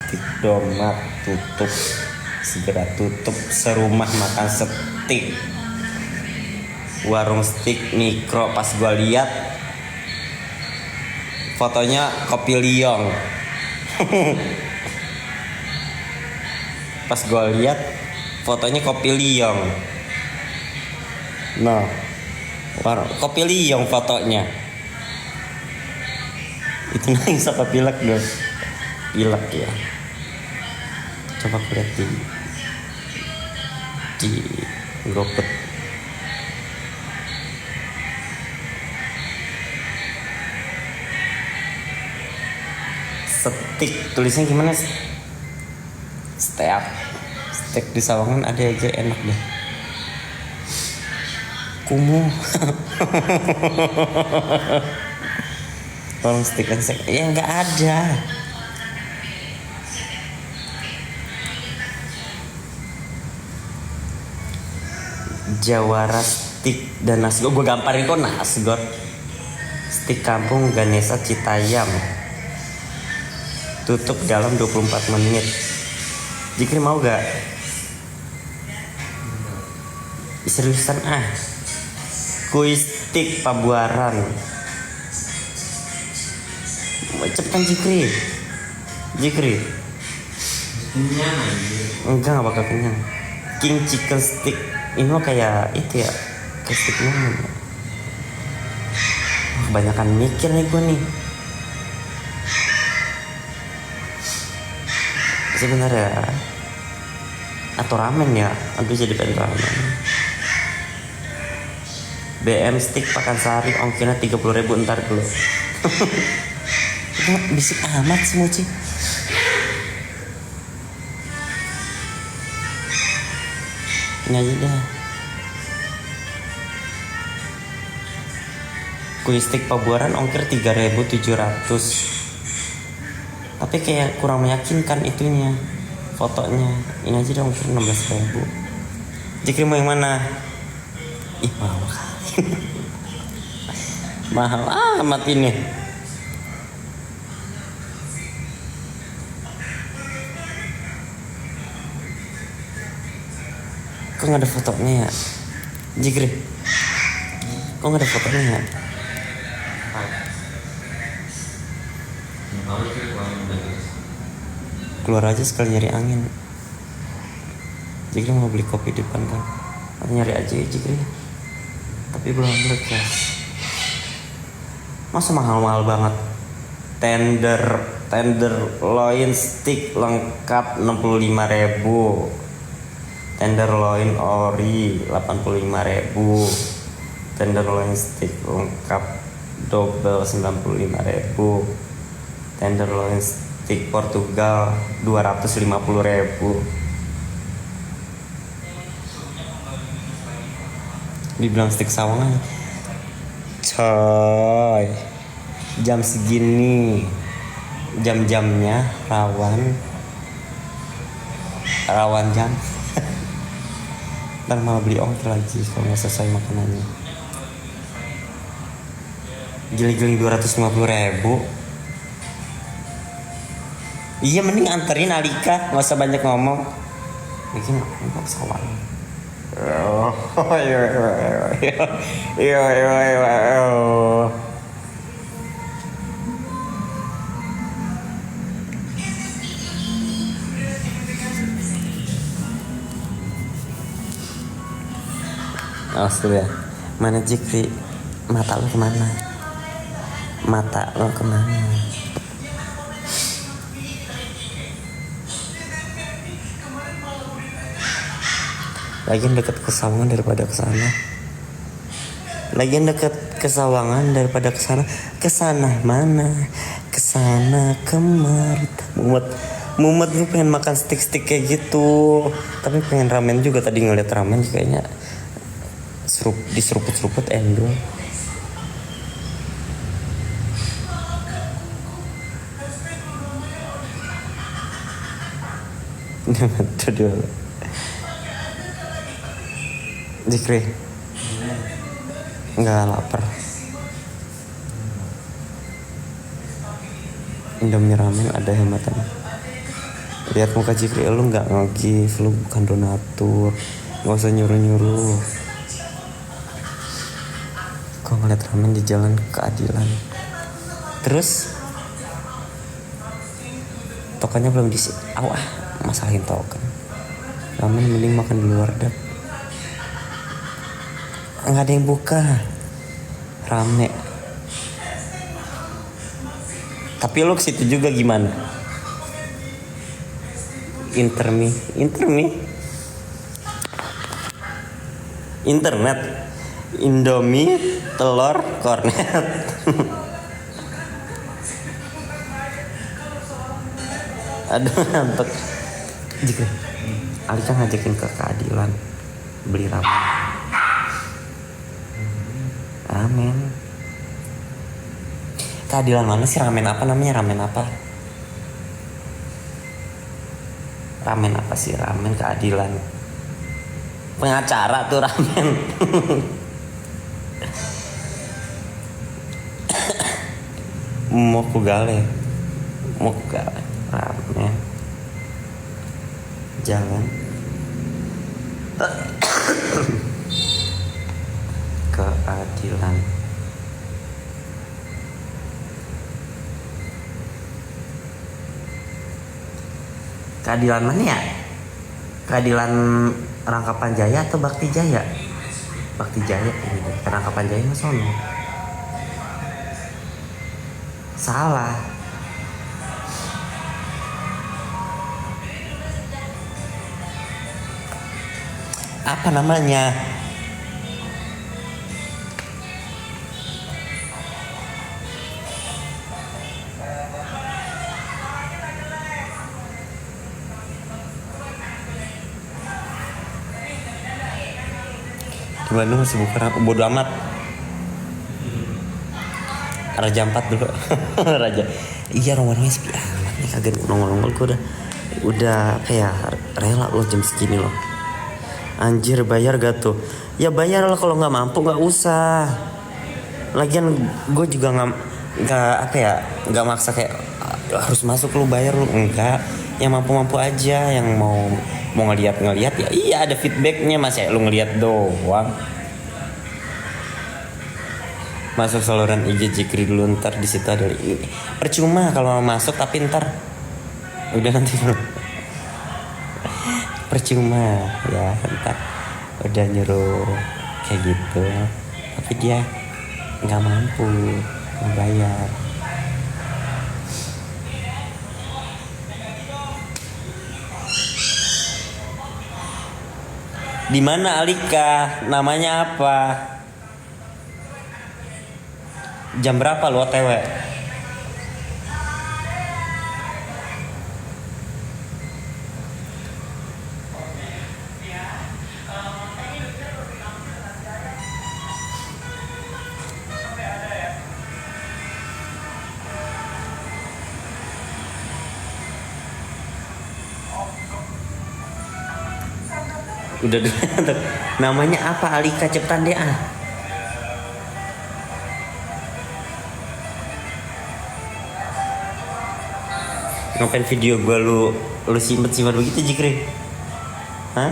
Steak Domat tutup, segera tutup. Serumah makan steak. Warung steak mikro. Pas gua lihat fotonya kopi liong. Pas gua lihat fotonya kopi liong. Nah, warung kopi liong fotonya. Itu nangis apa pilek dong? Pilek ya. Coba aku lihat di GoFood. Steak tulisnya gimana? Steak di Sawangan ada aja enak deh. Kumuh. Tolong steak and steak ya nggak ada. Jawara steak dan nasi goreng. Gue gamparin kok nasi goreng. Steak kampung Ganesha Citayam. Tutup dalam 24 menit. Jikri mau gak? Seriusan Kuis steak Pabuaran. Cepetan Jikri. Enggak bakal kenyang. King chicken stick. Ini lo kayak itu ya, kayak stick nyaman. Kebanyakan mikir nih gue nih. Sebentar ya. Atau ramen ya. Aduh jadi pengen ramen. BM stick Pakansari ongkirnya 30.000 ntar dulu. Bisik amat sih Moci. Ini aja dah. Kue stick Pabuaran ongkir 3.700. Tapi kayak kurang meyakinkan itunya, fotonya. Ini aja dah ongkir 16.000. Jikri mau yang mana? Ih mahal kali. Mahal amat ini. Kok gak ada fotonya ya? Jikri, kok gak ada fotonya ya? Keluar aja sekali nyari angin. Jikri mau beli kopi di depan kan? Atau nyari aja ya Jikri. Tapi belum ya. Masa mahal-mahal banget? Tenderloin stick lengkap 65.000. Tenderloin ori 85.000. Tenderloin stick lengkap double 95.000. Tenderloin stick Portugal 250.000. Dibilang stick Sawangan. Coy, jam segini, jam-jamnya rawan jam. Dan malah beli ongkir lagi kalau nggak selesai makanannya. Giling-giling 250.000. Iya mending anterin Alika, nggak usah banyak ngomong. Bikin nggak pesawat. Awas ya. Mana Jikri? Mata lo kemana? Lagian dekat ke Sawangan daripada ke sana. Kesana mana? Kesana kemari. Mumet gue pengen makan stick kayak gitu. Tapi pengen ramen juga, tadi ngeliat ramen kayaknya diseruput-seruput endul. Itu dulu. Jikri nggak lapar. Indomie ramen ada hematan. Lihat muka Jikri, lu nggak nge-give, lu bukan donatur, nggak usah nyuruh-nyuruh. Kok ngeliat ramen di jalan keadilan. Terus tokennya belum diisi. Masalahin token. Ramen mending makan di luar dap. Nggak ada yang buka. Rame. Tapi lu kesitu juga gimana? Intermi. Internet. Indomie, telur, kornet. Aduh, ngantuk. Jika Alika ngajakin ke keadilan beli ramen. Keadilan mana sih? Ramen apa namanya? Ramen apa? Ramen apa sih? Ramen keadilan. Pengacara tuh ramen. Mokugale ramen. Jalan keadilan. Keadilan mana ya? Keadilan Rangkapan Jaya atau Bakti Jaya? Bakti Jaya ini deh. Rangkapan Jaya mas sono. Salah. Apa namanya? Di Bandung masih buka, bodo amat. Raja 4 dulu. Raja. Iya, rumahnya sepi amat nih, kagak nongol-nongol. Gue udah apa ya, rela loh jam segini loh. Anjir, bayar gak tuh? Ya bayar lah, kalau nggak mampu nggak usah. Lagian gue juga nggak apa ya, nggak maksa kayak harus masuk lu bayar lu, enggak. Yang mampu-mampu aja, yang mau ngeliat ya iya ada feedbacknya, masa lu ngeliat doang. Masuk saluran IG Jikri dulu, ntar di situ ada ini. Percuma kalau masuk tapi ntar udah nanti percuma ya, ntar udah nyuruh kayak gitu tapi dia nggak mampu membayar. Di mana Alika? Namanya apa? Jam berapa lu OTW? Udah namanya apa? Alika, cepetan deh ah. Ngapain video gue lu simpen begitu Jikri? Hah?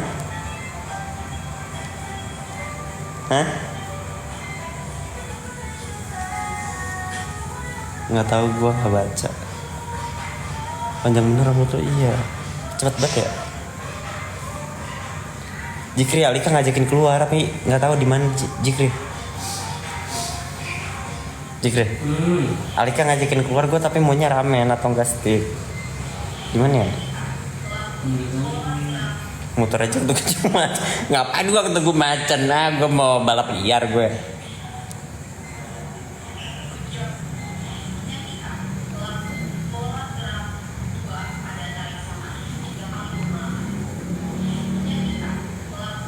Nggak tahu, gue nggak baca. Panjang bener rambut tuh, iya. Cepet banget ya. Jikri, Alika ngajakin keluar tapi nggak tahu di mana Jikri. Alika ngajakin keluar gue tapi maunya ramen atau enggak steak. Gimana ya? Muter aja untuk cuma. Ngapain gue ketemu macan? Nah, gue mau balap liar gue.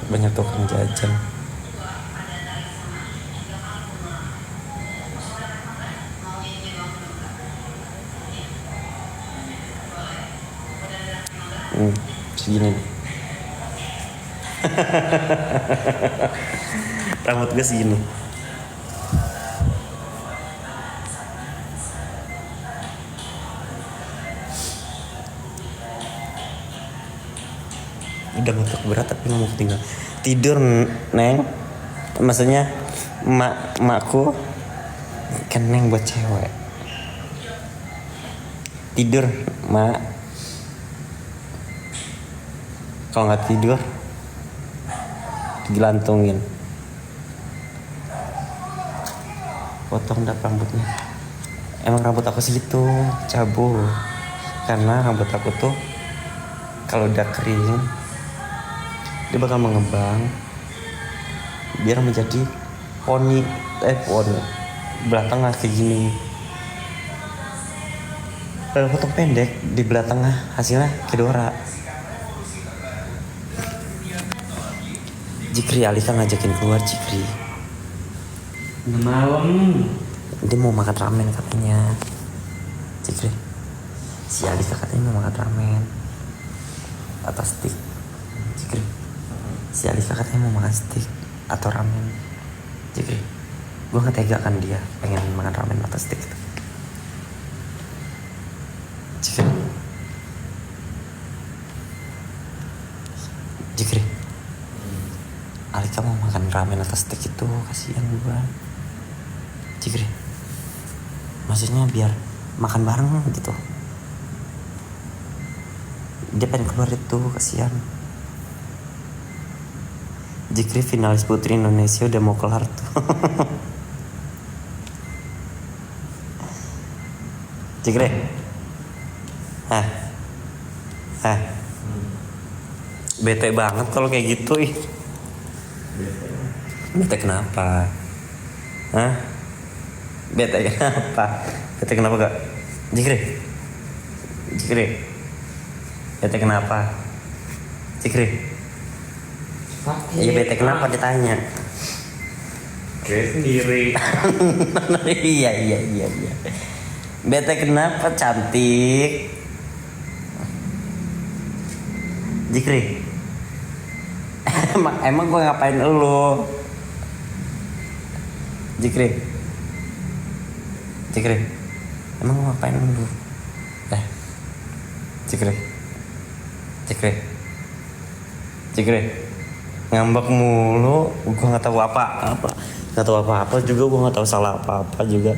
Banyak tukang jajan. Segini nih. Rambut gue segini. udah ngantuk berat tapi nggak mau tinggal tidur neng, maksudnya makku kan neng buat cewek tidur mak, kalau nggak tidur dilantungin, potong dah rambutnya. Emang rambut aku segitu cabul karena rambut aku tuh kalau udah kering dia bakal mengembang biar menjadi poni belah tengah kayak gini. Kalau potong pendek di belah tengah hasilnya kedora. Jikri Alika ngajakin keluar Jikri. Malam. Dia mau makan ramen katanya. Jikri. Si Alika katanya mau makan ramen atau steak. Jikri. Si Alika katanya mau makan steak atau ramen. Jikri. Gue gak tega kan dia pengen makan ramen atau steak itu. Jikri. Jikri. Alika mau makan ramen atau steak itu kasihan gue. Jikri. Maksudnya biar makan bareng gitu. Dia pengen keluar itu kasihan. Jikri finalis Putri Indonesia udah mau kelar tuh. Jikri. Bete banget kalau kayak gitu ih. Bete kenapa? Bete kenapa? Bete kenapa gak? Jikri. Bete kenapa? Jikri. Iya bete kenapa ditanya? Bete sendiri. Iya. Bete kenapa cantik? Jikri. Emang gue ngapain elu? Jikri. Emang gue ngapain elu? Jikri. Ngambek mulu, gue nggak tahu apa-apa juga, gue nggak tahu salah apa-apa juga.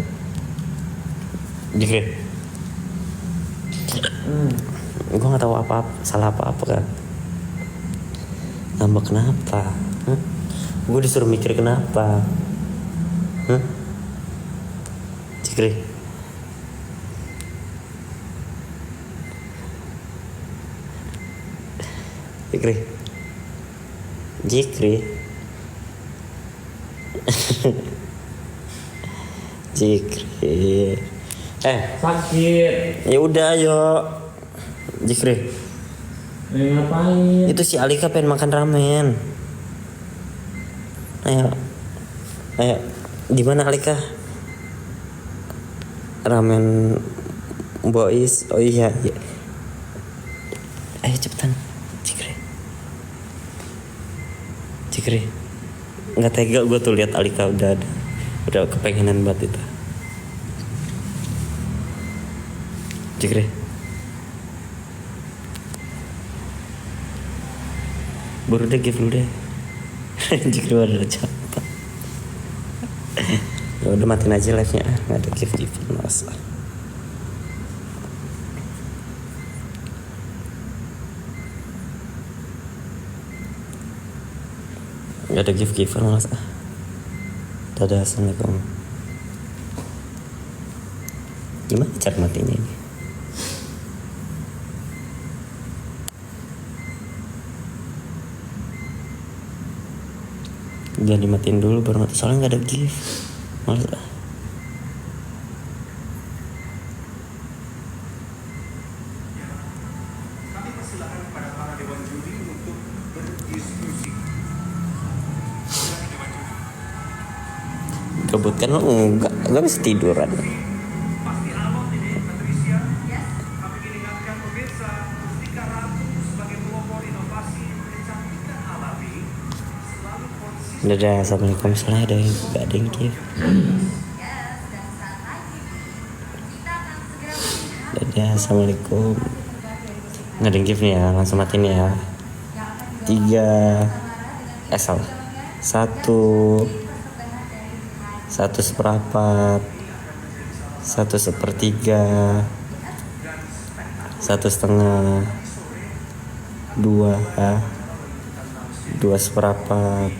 Jikri. Gue nggak tahu salah apa-apa kan. Ngambek kenapa? Gue disuruh mikir kenapa? Jikri. Sakit. Ya udah ayo. Jikri. Ngapain? Itu si Alika pengen makan ramen. Ayo. Di mana Alika? Ramen boys. Oh iya. Ayo cepetan. Jikri. Nggak tega gue tuh lihat Alika udah kepengenan banget itu. Jikri. Baru deh give lu deh. Jikri udah capek. Ya udah matiin aja live-nya, nggak ada give masa. Nggak ada give masa. Dadah, assalamualaikum. Gimana cara matinya ini? Jangan dimatiin dulu baru mati, soalnya nggak ada gift. Males. Kami persilakan kepada para dewan juri untuk berdiskusi. Kebutkan lo enggak bisa tiduran. Pasti alot ini, Patricia. Kami ingatkan pemirsa, Mustika Ratu sebagai pelopor inovasi kecantikan alami selalu konsisten. Dadah, assalamualaikum. Soalnya ada yang nggak ada yang gift. Dadah, assalamualaikum. Nggak ada yang gift nih ya, langsung matiin ya. 3, salah, 1/4, 1/3, 1/2, 2, 2/4,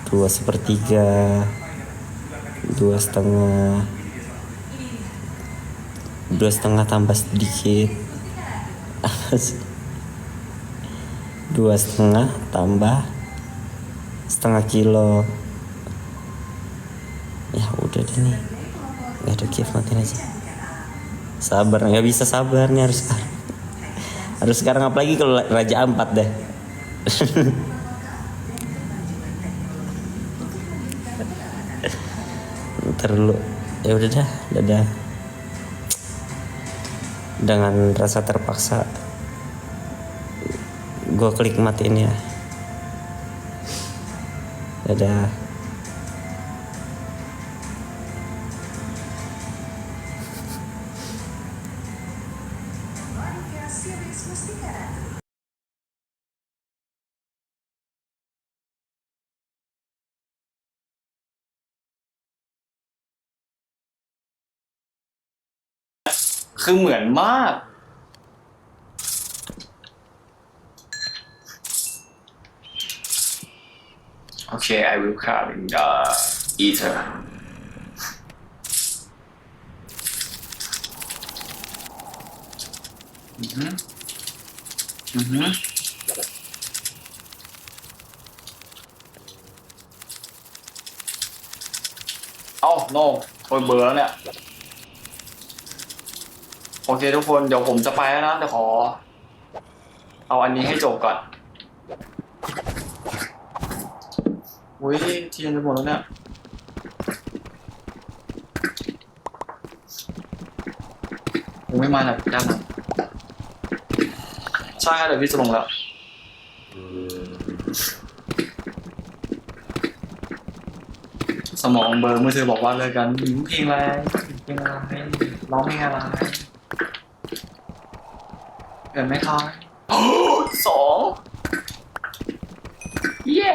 2/3, 2/2, 2/2 tambah sedikit, 2/2 tambah setengah kilo. Ya udah deh nih, nggak ada gift, matiin aja. Sabar, nggak bisa sabar nih, harus sekarang, apalagi kalau Raja Ampat deh. Ntar dulu, ya udah dah, dadah. Dengan rasa terpaksa gue klik matiin ya. Dadah.คือเหมือนมาก Okay, I will come in the ether. No โอยเบื่อแล้วเนี่ย โอเคทุกคนเดี๋ยวผมจะไปแล้วนะแต่ขอเอาอันนี้ให้จบก่อนอุ้ยเทียนจะหมดแล้วเนี่ยผมไม่มาจากด้านนั้นใช่ครับเดี๋ยวพี่จะลงแล้วสมองเบลอร์มือถือบอกว่าเลิกกันเพลงอะไรร้องเพลงอะไรเกิดไหมครับ2 เย้